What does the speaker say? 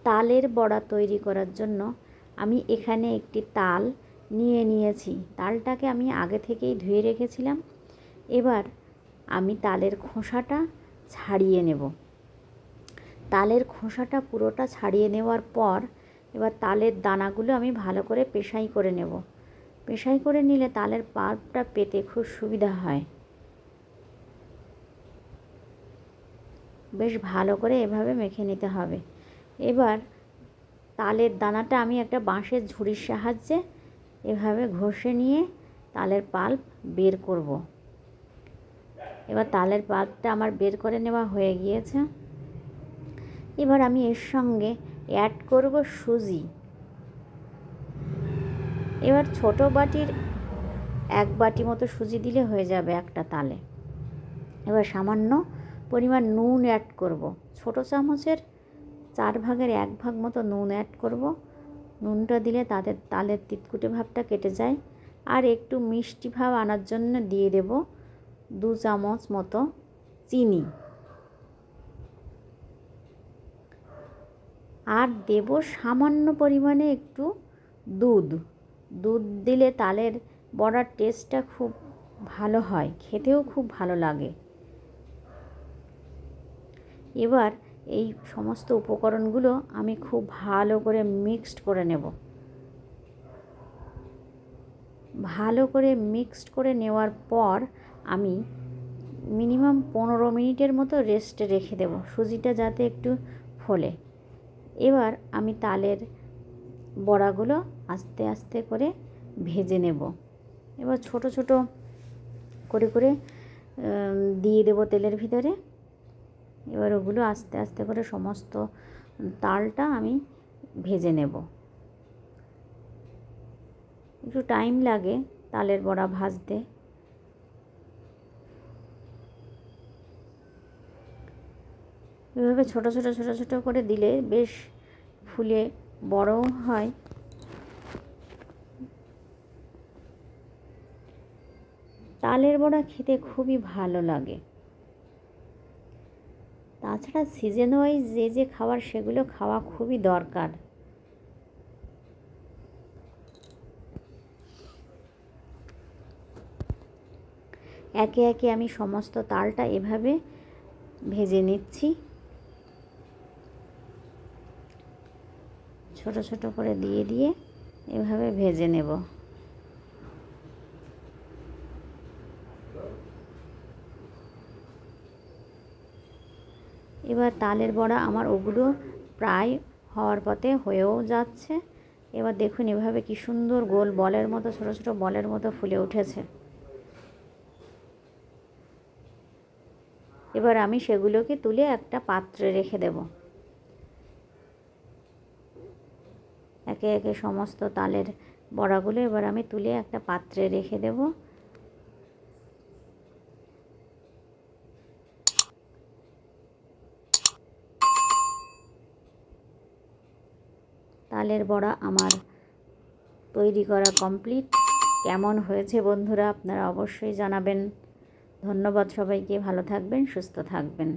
তালের বড়া তৈরি করার জন্য আমি এখানে একটি তাল নিয়েছি। তালটাকে আমি আগে থেকেই ধুয়ে রেখেছিলাম। এবার আমি তালের খোসাটা ছাড়িয়ে নেব। তালের খোসাটা পুরোটা ছাড়িয়ে নেওয়ার পর এবার তালের দানাগুলো আমি ভালো করে পেশাই করে নেব। পেশাই করে নিলে তালের পাল্পটা পেতে খুব সুবিধা হয়। বেশ ভালো করে এভাবে মেখে নিতে হবে। এবার তালের দানাটা আমি একটা বাঁশের ঝুড়ির সাহায্যে এভাবে ঘষে নিয়ে তালের পাল্প বের করব। এবার তালের পাল্পটা আমার বের করে নেওয়া হয়ে গিয়েছে। এবার আমি এর সঙ্গে অ্যাড করব সুজি। এবার ছোট বাটির 1 বাটি মতো সুজি দিলে হয়ে যাবে একটা তালে। এবার সামান্য পরিমাণ নুন অ্যাড করব। ছোট চামচের 4 ভাগের 1 ভাগ মতো নুন অ্যাড করব। নুনটা দিলে তালের তিতকুটে ভাবটা কেটে যায়। আর একটু মিষ্টি ভাব আনার জন্য দিয়ে দেব 2 চামচ মতো চিনি। আর দেব সামান্য পরিমাণে একটু দুধ দিলে তালের বড়ার টেস্টটা খুব ভালো হয়, খেতেও খুব ভালো লাগে। এবার এই সমস্ত উপকরণগুলো আমি খুব ভালো করে মিক্সড করে নেব। ভালো করে মিক্সড করে নেওয়ার পর আমি মিনিমাম 15 মিনিটের মতো রেস্টে রেখে দেব, সুজিটা যাতে একটু ফোলে। এবার আমি তালের বড়াগুলো আস্তে আস্তে করে ভেজে নেব। এবার ছোট ছোট করে দিয়ে দেব তেলের ভিতরে। এবার ওগুলো আস্তে আস্তে করে সমস্ত তালটা আমি ভেজে নেব। একটু টাইম লাগে তালের বড়া ভাজতে। এভাবে ছোট ছোট করে দিলে বেশ ফুলে বড়ও হয়। তালের বড়া খেতে খুবই ভালো লাগে। তাছাড়া সিজন ওয়াইজ যে খাবার সেগুলো খাওয়া খুবই দরকার। একে একে আমি সমস্ত তালটা এভাবে ভেজে নিচ্ছি। ছোট ছোট করে দিয়ে এভাবে ভেজে নেব। এবার তালের বড়া আমার ওগুলো প্রায় হওয়ার পথে হয়েও যাচ্ছে। এবার দেখুন এভাবে কি সুন্দর গোল বলের মতো ছোট ছোট বলের মতো ফুলে উঠেছে। এবার আমি সেগুলোকে তুলে একটা পাত্রে রেখে দেব। একে একে সমস্ত তালের বড়াগুলো এবার আমি তুলে একটা পাত্রে রেখে দেব। তালের বড়া আমার তৈরি করা কমপ্লিট। কেমন হয়েছে বন্ধুরা আপনারা অবশ্যই জানাবেন। ধন্যবাদ সবাইকে। ভালো থাকবেন, সুস্থ থাকবেন।